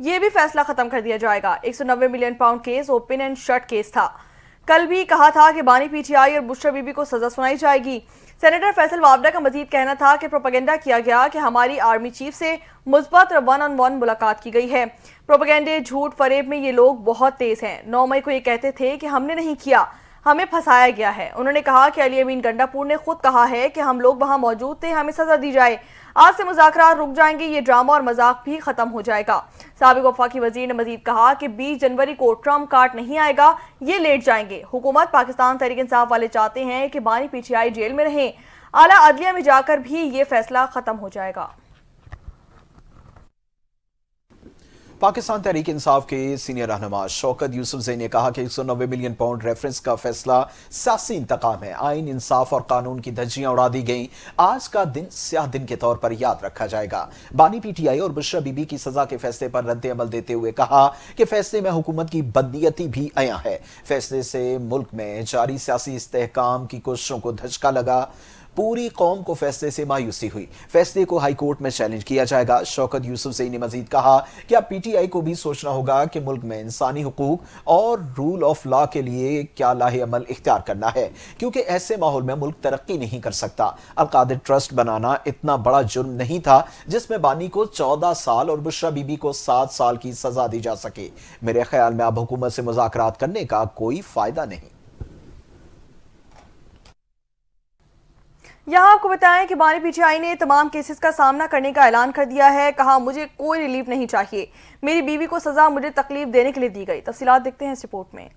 یہ بھی فیصلہ ختم کر دیا جائے گا۔ 190 million pound case open and shut case تھا۔ کل بھی کہا تھا کہ بانی پی ٹی آئی اور بشرا بی بی کو سزا سنائی جائے گی۔ سینیٹر فیصل وابڈا کا مزید کہنا تھا کہ پروپیگنڈا کیا گیا کہ ہماری آرمی چیف سے مثبت اور 1-on-1 ملاقات کی گئی ہے۔ پروپیگنڈے، جھوٹ فریب میں یہ لوگ بہت تیز ہیں۔ 9 مئی کو یہ کہتے تھے کہ ہم نے نہیں کیا، ہمیں پھنسایا گیا ہے۔ انہوں نے کہا کہ علی امین گنڈاپور نے خود کہا ہے کہ ہم لوگ وہاں موجود تھے، ہمیں سزا دی جائے۔ آج سے مذاکرات رک جائیں گے، یہ ڈرامہ اور مذاق بھی ختم ہو جائے گا۔ سابق وفاقی وزیر نے مزید کہا کہ 20 جنوری کو ٹرمپ کارڈ نہیں آئے گا، یہ لیٹ جائیں گے۔ حکومت پاکستان تحریک انصاف والے چاہتے ہیں کہ بانی پی ٹی آئی جیل میں رہیں، اعلیٰ عدلیہ میں جا کر بھی یہ فیصلہ ختم ہو جائے گا۔ پاکستان تحریک انصاف کے سینئر رہنما شوکت یوسفزئی نے کہا کہ 190 ملین پاؤنڈ ریفرنس کا فیصلہ سیاسی انتقام ہے۔ آئین، انصاف اور قانون کی دھجیاں اڑا دی گئیں۔ آج کا دن سیاہ دن کے طور پر یاد رکھا جائے گا۔ بانی پی ٹی آئی اور بشرا بی بی کی سزا کے فیصلے پر رد عمل دیتے ہوئے کہا کہ فیصلے میں حکومت کی بدنیتی بھی عیاں ہے۔ فیصلے سے ملک میں جاری سیاسی استحکام کی کوششوں کو دھچکا لگا۔ پوری قوم کو فیصلے سے مایوسی ہوئی۔ فیصلے کو ہائی کورٹ میں چیلنج کیا جائے گا۔ شوکت یوسفزئی نے مزید کہا کہ اب پی ٹی آئی کو بھی سوچنا ہوگا کہ ملک میں انسانی حقوق اور رول آف لا کے لیے کیا لاہ عمل اختیار کرنا ہے، کیونکہ ایسے ماحول میں ملک ترقی نہیں کر سکتا۔ القادر ٹرسٹ بنانا اتنا بڑا جرم نہیں تھا جس میں بانی کو 14 سال اور بشرا بی بی کو 7 سال کی سزا دی جا سکے۔ میرے خیال میں اب حکومت سے مذاکرات کرنے کا کوئی فائدہ نہیں۔ یہاں آپ کو بتائیں کہ بانی پی ٹی آئی نے تمام کیسز کا سامنا کرنے کا اعلان کر دیا ہے۔ کہا مجھے کوئی ریلیف نہیں چاہیے، میری بیوی کو سزا مجھے تکلیف دینے کے لیے دی گئی۔ تفصیلات دیکھتے ہیں اس رپورٹ میں۔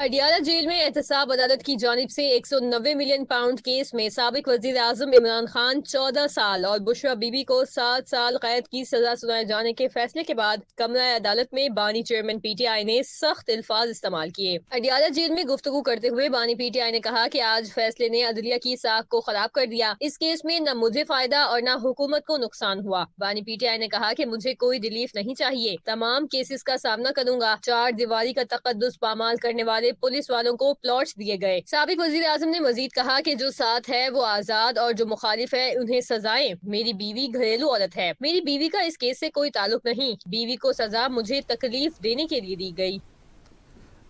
اڈیالہ جیل میں احتساب عدالت کی جانب سے 190 ملین پاؤنڈ کیس میں سابق وزیر اعظم عمران خان 14 سال اور بشرا بی بی کو 7 سال قید کی سزا سنائے جانے کے فیصلے کے بعد کمرہ عدالت میں بانی چیئرمین پی ٹی آئی نے سخت الفاظ استعمال کیے۔ اڈیالہ جیل میں گفتگو کرتے ہوئے بانی پی ٹی آئی نے کہا کہ آج فیصلے نے عدلیہ کی ساکھ کو خراب کر دیا۔ اس کیس میں نہ مجھے فائدہ اور نہ حکومت کو نقصان ہوا۔ بانی پی ٹی آئی نے کہا کہ مجھے کوئی ریلیف نہیں چاہیے، تمام کیسز کا سامنا کروں گا۔ 4 دیواری کا تقدس پامال کرنے والے پولیس والوں کو پلاٹس دیے گئے۔ سابق وزیر اعظم نے مزید کہا کہ جو ساتھ ہے وہ آزاد اور جو مخالف ہے انہیں سزائیں۔ میری بیوی گھریلو عورت ہے، میری بیوی کا اس کیس سے کوئی تعلق نہیں۔ بیوی کو سزا مجھے تکلیف دینے کے لیے دی گئی۔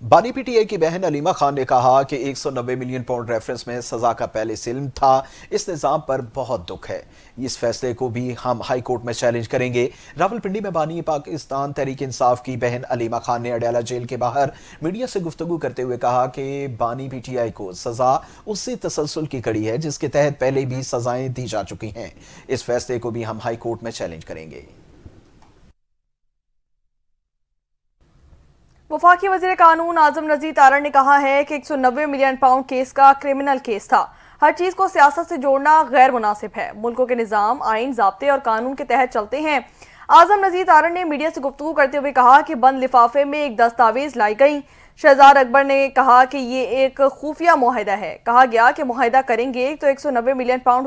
بانی پی ٹی آئی کی بہن علیمہ خان نے کہا کہ 190 ملین پاؤنڈ ریفرنس میں سزا کا پہلے سے علم تھا۔ اس نظام پر بہت دکھ ہے۔ اس فیصلے کو بھی ہم ہائی کورٹ میں چیلنج کریں گے۔ راولپنڈی میں بانی پاکستان تحریک انصاف کی بہن علیمہ خان نے اڈیالہ جیل کے باہر میڈیا سے گفتگو کرتے ہوئے کہا کہ بانی پی ٹی آئی کو سزا اسی تسلسل کی کڑی ہے جس کے تحت پہلے بھی سزائیں دی جا چکی ہیں۔ اس فیصلے کو بھی ہم ہائی کورٹ میں چیلنج کریں گے۔ وفاقی وزیر قانون اعظم نذیر تارڑ نے کہا ہے کہ 190 ملین پاؤنڈ کیس کا کرمنل کیس تھا۔ ہر چیز کو سیاست سے جوڑنا غیر مناسب ہے۔ ملکوں کے نظام، آئین، ضابطے اور قانون کے تحت چلتے ہیں۔ اعظم نذیر تارڑ نے میڈیا سے گفتگو کرتے ہوئے کہا کہ بند لفافے میں ایک دستاویز لائی گئی۔ شہزاد اکبر نے کہا کہ یہ ایک خفیہ معاہدہ ہے۔ کہا گیا کہ معاہدہ کریں گے تو 190 ملین پاؤنڈ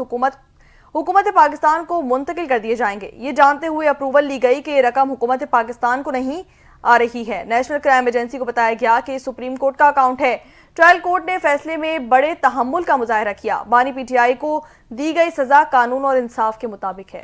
حکومت پاکستان کو منتقل کر دیے جائیں گے۔ یہ جانتے ہوئے اپروول لی گئی کہ یہ رقم حکومت پاکستان کو نہیں آ رہی ہے۔ نیشنل کرائم ایجنسی کو بتایا گیا کہ سپریم کورٹ کا اکاؤنٹ ہے۔ ٹرائل کورٹ نے فیصلے میں بڑے تحمل کا مظاہرہ کیا۔ بانی پی ٹی آئی کو دی گئی سزا قانون اور انصاف کے مطابق ہے۔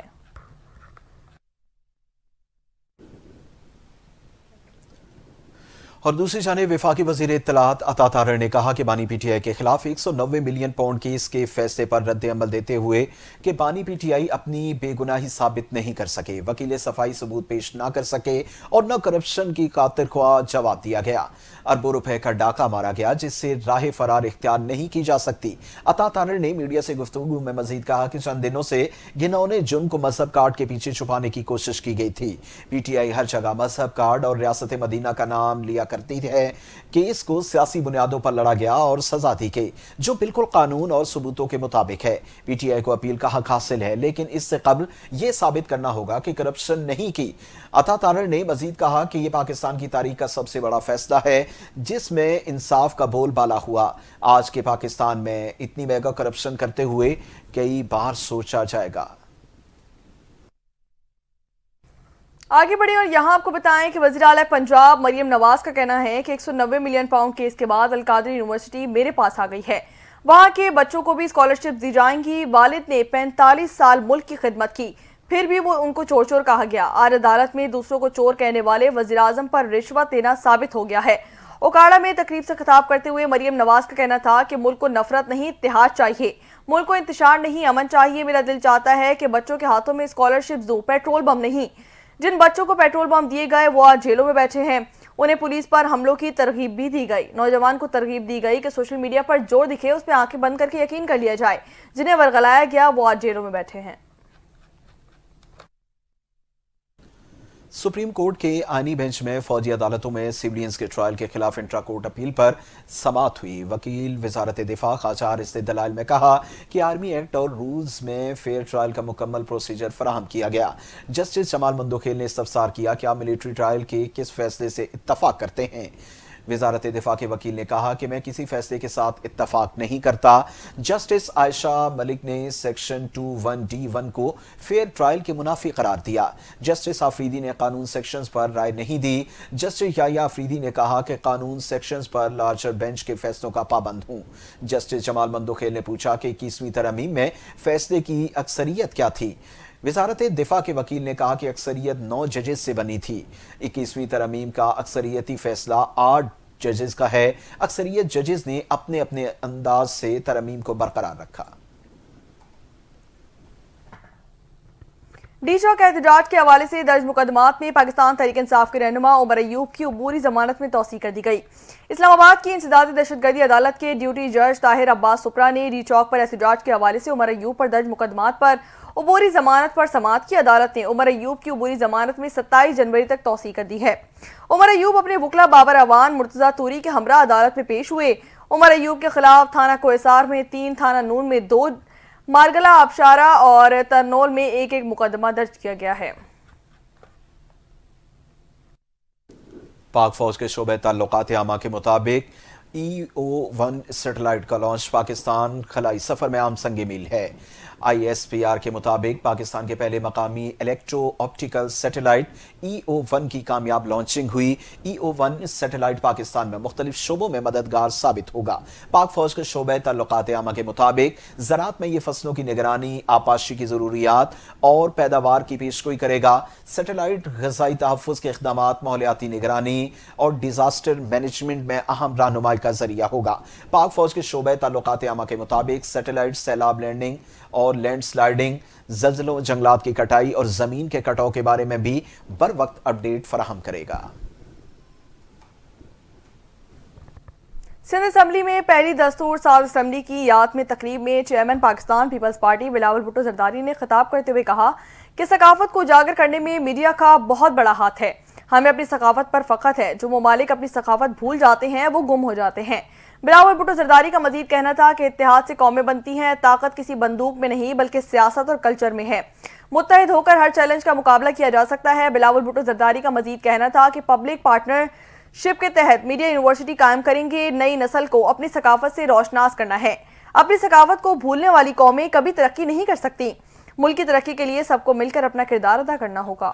اور دوسری جانب وفاقی وزیر اطلاعات عطا تارڑ نے کہا کہ بانی پی ٹی آئی کے خلاف 190 ملین پاؤنڈ کیس کے فیصلے پر رد عمل دیتے ہوئے کہ بانی پی ٹی آئی اپنی بے گناہی ثابت نہیں کر سکے، وکیل صفائی ثبوت پیش نہ کر سکے اور نہ کرپشن کی خاطر خواہ جواب دیا گیا۔ اربوں روپے کا ڈاکہ مارا گیا جس سے راہ فرار اختیار نہیں کی جا سکتی۔ عطا تارڑ نے میڈیا سے گفتگو میں مزید کہا کہ چند دنوں سے گھنونے جرم کو مذہب کارڈ کے پیچھے چھپانے کی کوشش کی گئی تھی۔ پی ٹی آئی ہر جگہ مذہب کارڈ اور ریاست مدینہ کا نام لیا کرتی ہے۔ کیس کو سیاسی بنیادوں پر لڑا گیا اور سزا دی گئی جو بالکل قانون اور ثبوتوں کے مطابق ہے۔ پی ٹی آئی کو اپیل کا حق حاصل ہے لیکن اس سے قبل یہ ثابت کرنا ہوگا کہ کرپشن نہیں کی۔ عطا تارڑ نے مزید کہا کہ یہ پاکستان کی تاریخ کا سب سے بڑا فیصلہ ہے جس میں انصاف کا بول بالا ہوا۔ آج کے پاکستان میں اتنی میگا کرپشن کرتے ہوئے کئی بار سوچا جائے گا۔ آگے بڑھیں اور یہاں آپ کو بتائیں کہ وزیر اعلیٰ پنجاب مریم نواز کا کہنا ہے کہ 190 ملین پاؤنڈ کیس کے بعد القادری یونیورسٹی میرے پاس آ گئی ہے۔ وہاں کے بچوں کو بھی اسکالرشپ دی جائیں گی۔ والد نے 45 سال ملک کی خدمت کی۔ پھر بھی وہ ان کو چور چور کہا گیا۔ آج عدالت میں دوسروں کو چور کہنے والے وزیراعظم پر رشوت دینا ثابت ہو گیا ہے۔ اوکاڑا میں تقریب سے خطاب کرتے ہوئے مریم نواز کا کہنا تھا کہ ملک کو نفرت نہیں، اتحاد چاہیے، ملک کو انتشار نہیں، امن چاہیے۔ میرا دل چاہتا ہے کہ بچوں کے ہاتھوں میں اسکالرشپس دوں، پیٹرول بم نہیں۔ جن بچوں کو پیٹرول بم دیے گئے وہ آج جیلوں میں بیٹھے ہیں۔ انہیں پولیس پر حملوں کی ترغیب بھی دی گئی۔ نوجوان کو ترغیب دی گئی کہ سوشل میڈیا پر جو دکھے اس پہ آنکھیں بند کر کے یقین کر لیا جائے۔ جنہیں ورغلایا گیا وہ آج جیلوں میں بیٹھے ہیں۔ سپریم کورٹ کے آئینی بینچ میں فوجی عدالتوں میں سویلینز کے ٹرائل کے خلاف انٹرا کورٹ اپیل پر سماعت ہوئی۔ وکیل وزارت دفاع خواجہ حارث نے دلائل میں کہا کہ آرمی ایکٹ اور رولز میں فیئر ٹرائل کا مکمل پروسیجر فراہم کیا گیا۔ جسٹس جمال مندوخیل نے استفسار کیا کہ آپ ملٹری ٹرائل کے کس فیصلے سے اتفاق کرتے ہیں۔ وزارت دفاع کے وکیل نے کہا کہ میں کسی فیصلے کے ساتھ اتفاق نہیں کرتا۔ جسٹس عائشہ ملک نے سیکشن 21D1 کو فیئر ٹرائل کے منافی قرار دیا۔ جسٹس آفریدی نے قانون سیکشنز پر رائے نہیں دی۔ جسٹس یحییٰ آفریدی نے کہا کہ قانون سیکشنز پر لارجر بینچ کے فیصلوں کا پابند ہوں۔ جسٹس جمال مندوخیل نے پوچھا کہ 21ویں ترمیم میں فیصلے کی اکثریت کیا تھی۔ وزارت دفاع کے وکیل نے کہا کہ اکثریت 9 ججز سے بنی تھی۔ 21ویں ترمیم کا اکثریتی فیصلہ 8 ججز کا ہے۔ اکثریت ججز نے اپنے اپنے انداز سے ترمیم کو برقرار رکھا۔ ڈی چوک احتجاج کے حوالے سے درج مقدمات میں پاکستان تحریک انصاف کے رہنما عمر ایوب کی عبوری ضمانت میں توسیع کر دی گئی۔ اسلام آباد کی انسدادی دہشت گردی عدالت کے ڈیوٹی جج طاہر عباس سپرا نے ڈی چوک پر احتجاج کے حوالے سے عمر ایوب پر درج مقدمات پر عبوری ضمانت پر سماعت کی۔ عدالت نے عمر ایوب کی عبوری ضمانت میں 27 جنوری تک توسیع کر دی ہے۔ عمر ایوب اپنے وکلا بابر اعوان مرتضیٰ توری کے ہمراہ عدالت میں پیش ہوئے۔ عمر ایوب کے خلاف تھانہ کوہسار میں 3، تھانہ نون میں 2، مارگلہ آبشارہ اور ترنول میں 1 مقدمہ درج کیا گیا ہے۔ پاک فوج کے شعبہ تعلقات عامہ کے مطابق EO-1 سیٹلائٹ کا لانچ پاکستان خلائی سفر میں عام سنگ میل ہے۔ ISPR کے مطابق پاکستان کے پہلے مقامی الیکٹرو آپٹیکل سیٹلائٹ EO-1 کی کامیاب لانچنگ ہوئی۔ EO-1 سیٹلائٹ پاکستان میں مختلف شعبوں میں مددگار ثابت ہوگا۔ پاک فوج کے شعبہ تعلقات عامہ کے مطابق زراعت میں یہ فصلوں کی نگرانی، آبپاشی کی ضروریات اور پیداوار کی پیشگوئی کرے گا۔ سیٹلائٹ غذائی تحفظ کے اقدامات، ماحولیاتی نگرانی اور ڈیزاسٹر مینجمنٹ میں اہم رہنمائی کا ذریعہ ہوگا۔ پاک فوج کے شعبہ تعلقات عامہ کے مطابق سیٹلائٹ سیلاب لینڈنگ اور لینڈ سلائیڈنگ، زلزلوں، جنگلات کی کٹائی اور زمین کے کٹاؤ کے بارے میں بھی بر وقت اپڈیٹ فراہم کرے گا۔ سندھ اسمبلی میں پہلی دستور ساز اسمبلی کی یاد میں تقریب میں چیئرمین پاکستان پیپلز پارٹی بلاول بھٹو زرداری نے خطاب کرتے ہوئے کہا کہ ثقافت کو اجاگر کرنے میں میڈیا کا بہت بڑا ہاتھ ہے۔ ہمیں اپنی ثقافت پر فخر ہے۔ جو ممالک اپنی ثقافت بھول جاتے ہیں وہ گم ہو جاتے ہیں۔ بلاول بھٹو زرداری کا مزید کہنا تھا کہ اتحاد سے قومیں بنتی ہیں، طاقت کسی بندوق میں نہیں بلکہ سیاست اور کلچر میں ہے۔ متحد ہو کر ہر چیلنج کا مقابلہ کیا جا سکتا ہے۔ بلاول بھٹو زرداری کا مزید کہنا تھا کہ پبلک پارٹنرشپ کے تحت میڈیا یونیورسٹی قائم کریں گے۔ نئی نسل کو اپنی ثقافت سے روشناس کرنا ہے۔ اپنی ثقافت کو بھولنے والی قومیں کبھی ترقی نہیں کر سکتی۔ ملک کی ترقی کے لیے سب کو مل کر اپنا کردار ادا کرنا ہوگا۔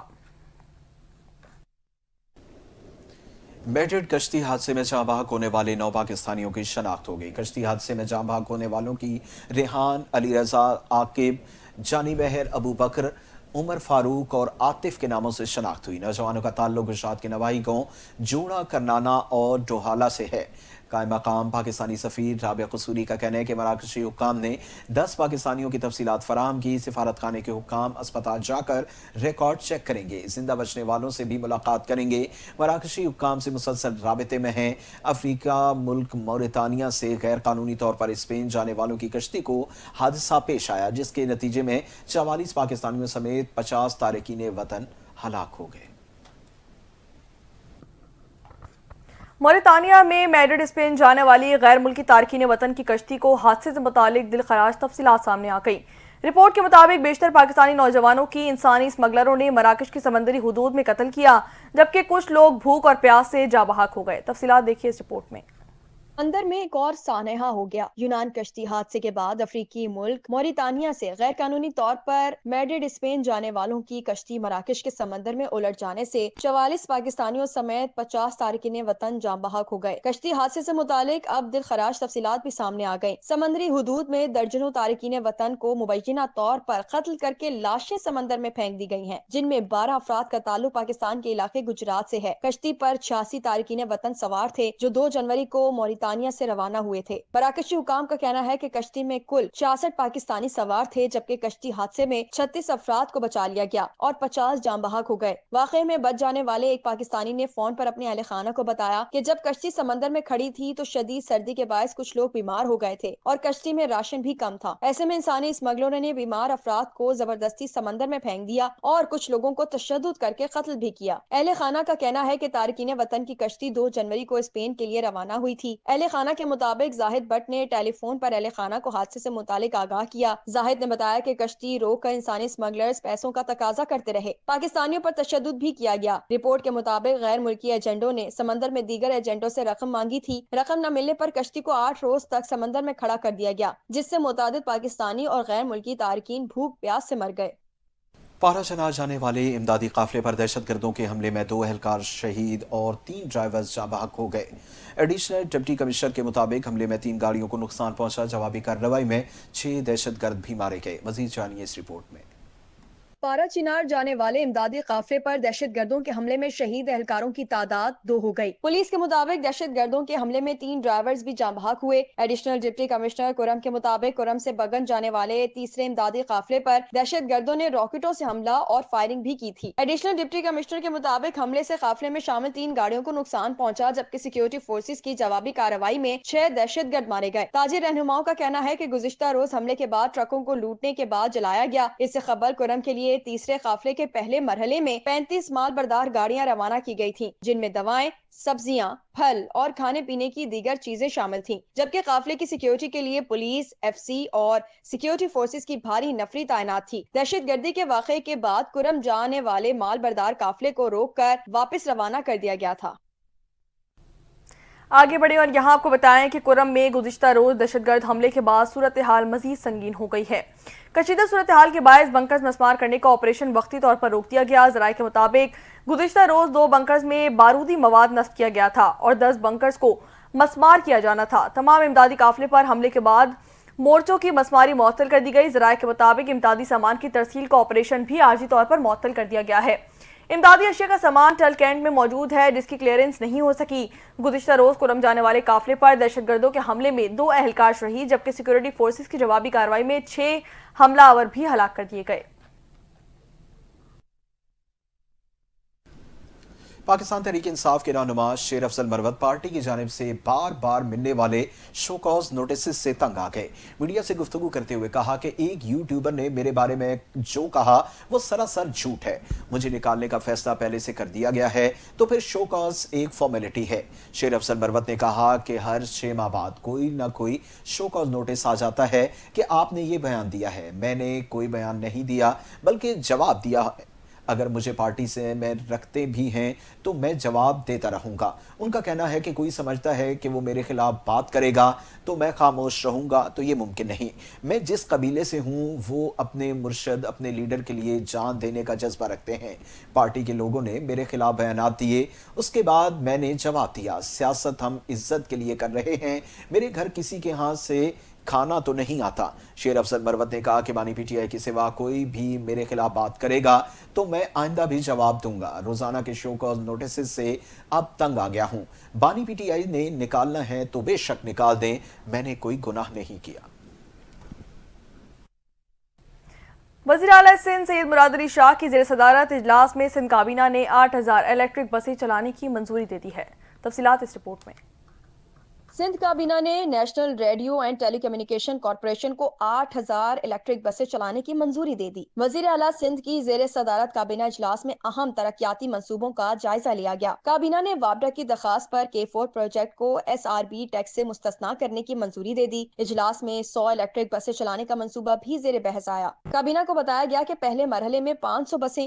میڈرڈ کشتی حادثے میں جاں بحق ہونے والے 9 پاکستانیوں کی شناخت ہو گئی۔ کشتی حادثے میں جاں بحق ہونے والوں کی ریحان، علی رضا، عاقب، جانی بہر، ابو بکر، عمر فاروق اور عاطف کے ناموں سے شناخت ہوئی۔ نوجوانوں کا تعلق گجرات کے نواحی گاؤں جوڑا، کرنانا اور ڈوہالہ سے ہے۔ قائم مقام پاکستانی سفیر رابعہ قصوری کا کہنا ہے کہ مراکشی حکام نے 10 پاکستانیوں کی تفصیلات فراہم کی۔ سفارت خانے کے حکام اسپتال جا کر ریکارڈ چیک کریں گے، زندہ بچنے والوں سے بھی ملاقات کریں گے۔ مراکشی حکام سے مسلسل رابطے میں ہیں۔ افریقہ ملک موریتانیہ سے غیر قانونی طور پر اسپین جانے والوں کی کشتی کو حادثہ پیش آیا، جس کے نتیجے میں 44 پاکستانیوں سمیت 50 تارکین وطن ہلاک ہو گئے۔ موریتانیہ میں میڈرڈ اسپین جانے والی غیر ملکی تارکین وطن کی کشتی کو حادثے سے متعلق دلخراش تفصیلات سامنے آ گئی۔ رپورٹ کے مطابق بیشتر پاکستانی نوجوانوں کی انسانی اسمگلروں نے مراکش کی سمندری حدود میں قتل کیا، جبکہ کچھ لوگ بھوک اور پیاس سے جاں بحق ہو گئے۔ تفصیلات دیکھیے اس رپورٹ میں۔ اندر میں ایک اور سانحہ ہو گیا۔ یونان کشتی حادثے کے بعد افریقی ملک موریتانیہ سے غیر قانونی طور پر میڈرڈ اسپین جانے والوں کی کشتی مراکش کے سمندر میں الٹ جانے سے 44 پاکستانیوں سمیت 50 تارکین وطن جاں بحق ہو گئے۔ کشتی حادثے سے متعلق اب دلخراش تفصیلات بھی سامنے آ گئیں۔ سمندری حدود میں درجنوں تارکین وطن کو مبینہ طور پر قتل کر کے لاشیں سمندر میں پھینک دی گئی ہیں، جن میں 12 افراد کا تعلق پاکستان کے علاقے گجرات سے ہے۔ کشتی پر 86 تارکین وطن سوار تھے جو 2 جنوری کو موریتانیہ سے روانہ ہوئے تھے۔ مراکشی حکام کا کہنا ہے کہ کشتی میں کل 66 پاکستانی سوار تھے، جبکہ کشتی حادثے میں 36 افراد کو بچا لیا گیا اور 50 جاں بحق ہو گئے۔ واقعے میں بچ جانے والے ایک پاکستانی نے فون پر اپنے اہل خانہ کو بتایا کہ جب کشتی سمندر میں کھڑی تھی تو شدید سردی کے باعث کچھ لوگ بیمار ہو گئے تھے اور کشتی میں راشن بھی کم تھا۔ ایسے میں انسانی اسمگلروں نے بیمار افراد کو زبردستی سمندر میں پھینک دیا اور کچھ لوگوں کو تشدد کر کے قتل بھی کیا۔ اہل خانہ کا کہنا ہے کہ تارکین وطن کی کشتی 2 جنوری کو اسپین کے لیے روانہ ہوئی تھی۔ اہل خانہ کے مطابق زاہد بٹ نے ٹیلی فون پر اہل خانہ کو حادثے سے متعلق آگاہ کیا۔ زاہد نے بتایا کہ کشتی روک کر انسانی اسمگلرز پیسوں کا تقاضا کرتے رہے۔ پاکستانیوں پر تشدد بھی کیا گیا۔ رپورٹ کے مطابق غیر ملکی ایجنٹوں نے سمندر میں دیگر ایجنٹوں سے رقم مانگی تھی۔ رقم نہ ملنے پر کشتی کو 8 روز تک سمندر میں کھڑا کر دیا گیا، جس سے متعدد پاکستانی اور غیر ملکی تارکین بھوک پیاس سے مر گئے۔ پارا چنا جانے والے امدادی قافلے پر دہشت گردوں کے حملے میں 2 اہلکار شہید اور 3 ڈرائیورز جاں بحق ہو گئے۔ ایڈیشنل ڈپٹی کمشنر کے مطابق حملے میں 3 گاڑیوں کو نقصان پہنچا۔ جوابی کارروائی میں 6 دہشت گرد بھی مارے گئے۔ مزید جانیے اس رپورٹ میں۔ پارا چنار جانے والے امدادی قافلے پر دہشت گردوں کے حملے میں شہید اہلکاروں کی تعداد 2 ہو گئی۔ پولیس کے مطابق دہشت گردوں کے حملے میں 3 ڈرائیورز بھی جاں بحق ہوئے۔ ایڈیشنل ڈپٹی کمشنر کرم کے مطابق کرم سے بگن جانے والے تیسرے امدادی قافلے پر دہشت گردوں نے راکٹوں سے حملہ اور فائرنگ بھی کی تھی۔ ایڈیشنل ڈپٹی کمشنر کے مطابق حملے سے قافلے میں شامل 3 گاڑیوں کو نقصان پہنچا، جبکہ سیکیورٹی فورسز کی جوابی کارروائی میں 6 دہشت گرد مارے گئے۔ تاجر رہنماؤں کا کہنا ہے کہ گزشتہ روز حملے کے بعد ٹرکوں کو لوٹنے کے بعد جلایا گیا۔ اس سے خبر کرم کے لیے تیسرے قافلے کے پہلے مرحلے میں 35 مال بردار گاڑیاں روانہ کی گئی تھیں، جن میں دوائیں، سبزیاں، پھل اور کھانے پینے کی دیگر چیزیں شامل تھیں، جبکہ قافلے کی سیکیورٹی کے لیے پولیس، ایف سی اور سیکیورٹی فورسز کی بھاری نفری تعینات تھی۔ دہشت گردی کے واقعے کے بعد کرم جانے والے مال بردار قافلے کو روک کر واپس روانہ کر دیا گیا تھا۔ آگے بڑھیں اور یہاں آپ کو بتائیں کہ کرم میں گزشتہ روز دہشت گرد حملے کے بعد صورتحال مزید سنگین ہو گئی ہے۔ کشیدہ صورتحال کے باعث بنکرز مسمار کرنے کا آپریشن وقتی طور پر روک دیا گیا۔ ذرائع کے مطابق گزشتہ روز 2 بنکرز میں بارودی مواد نصب کیا گیا تھا اور 10 بنکرز کو مسمار کیا جانا تھا۔ تمام امدادی قافلے پر حملے کے بعد مورچوں کی مسماری معطل کر دی گئی۔ ذرائع کے مطابق امدادی سامان کی ترسیل کا آپریشن بھی عارضی طور پر معطل کر دیا گیا ہے۔ امدادی اشیاء کا سامان ٹل کینٹ میں موجود ہے، جس کی کلیئرنس نہیں ہو سکی۔ گزشتہ روز کرم جانے والے قافلے پر دہشت گردوں کے حملے میں 2 اہلکار شہید، جبکہ سیکیورٹی فورسز کی جوابی کارروائی میں 6 حملہ آور بھی ہلاک کر دیے گئے۔ پاکستان تحریک انصاف کے رہنما شیر افضل مروت پارٹی کی جانب سے بار بار ملنے والے شو کاز نوٹسز سے تنگ آ گئے۔ میڈیا سے گفتگو کرتے ہوئے کہا کہ ایک یوٹیوبر نے میرے بارے میں جو کہا وہ سراسر جھوٹ ہے، مجھے نکالنے کا فیصلہ پہلے سے کر دیا گیا ہے، تو پھر شو کاز ایک فارمیلٹی ہے۔ شیر افضل مروت نے کہا کہ ہر 6 ماہ بعد کوئی نہ کوئی شو کاز نوٹس آ جاتا ہے کہ آپ نے یہ بیان دیا ہے۔ میں نے کوئی بیان نہیں دیا بلکہ جواب دیا ہے۔ اگر مجھے پارٹی سے میں رکھتے بھی ہیں تو میں جواب دیتا رہوں گا۔ ان کا کہنا ہے کہ کوئی سمجھتا ہے کہ وہ میرے خلاف بات کرے گا تو میں خاموش رہوں گا، تو یہ ممکن نہیں۔ میں جس قبیلے سے ہوں وہ اپنے مرشد، اپنے لیڈر کے لیے جان دینے کا جذبہ رکھتے ہیں۔ پارٹی کے لوگوں نے میرے خلاف بیانات دیے، اس کے بعد میں نے جواب دیا۔ سیاست ہم عزت کے لیے کر رہے ہیں، میرے گھر کسی کے ہاں سے کھانا تو نہیں آتا۔ شیر افضل مروت نے کہا کہ بانی پی ٹی آئی کے سوا کوئی بھی میرے خلاف بات کرے گا تو میں آئندہ بھی جواب دوں گا۔ روزانہ کے شو کاز نوٹسز سے اب تنگ آ گیا ہوں۔ بانی پی ٹی آئی نے نکالنا ہے تو بے شک نکال دیں، میں نے کوئی گناہ نہیں کیا۔ وزیر اعلیٰ سندھ سید مراد علی شاہ کی زیر صدارت اجلاس میں سندھ کابینہ نے 8000 الیکٹرک بسیں چلانے کی منظوری دے دی ہے۔ تفصیلات اس رپورٹ میں۔ سندھ کابینہ نے national radio and telecommunication corporation کو 8000 الیکٹرک بسیں چلانے کی منظوری دے دی۔ وزیر اعلیٰ سندھ کی زیر صدارت کابینہ اجلاس میں اہم ترقیاتی منصوبوں کا جائزہ لیا گیا۔ کابینہ نے وابڈا کی درخواست پر K4 پروجیکٹ کو SRB ٹیکس سے مستثنا کرنے کی منظوری دے دی۔ اجلاس میں 100 الیکٹرک بسیں چلانے کا منصوبہ بھی زیر بحث آیا۔ کابینہ کو بتایا گیا کہ پہلے مرحلے میں 500 بسیں،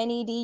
NED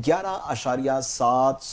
11.7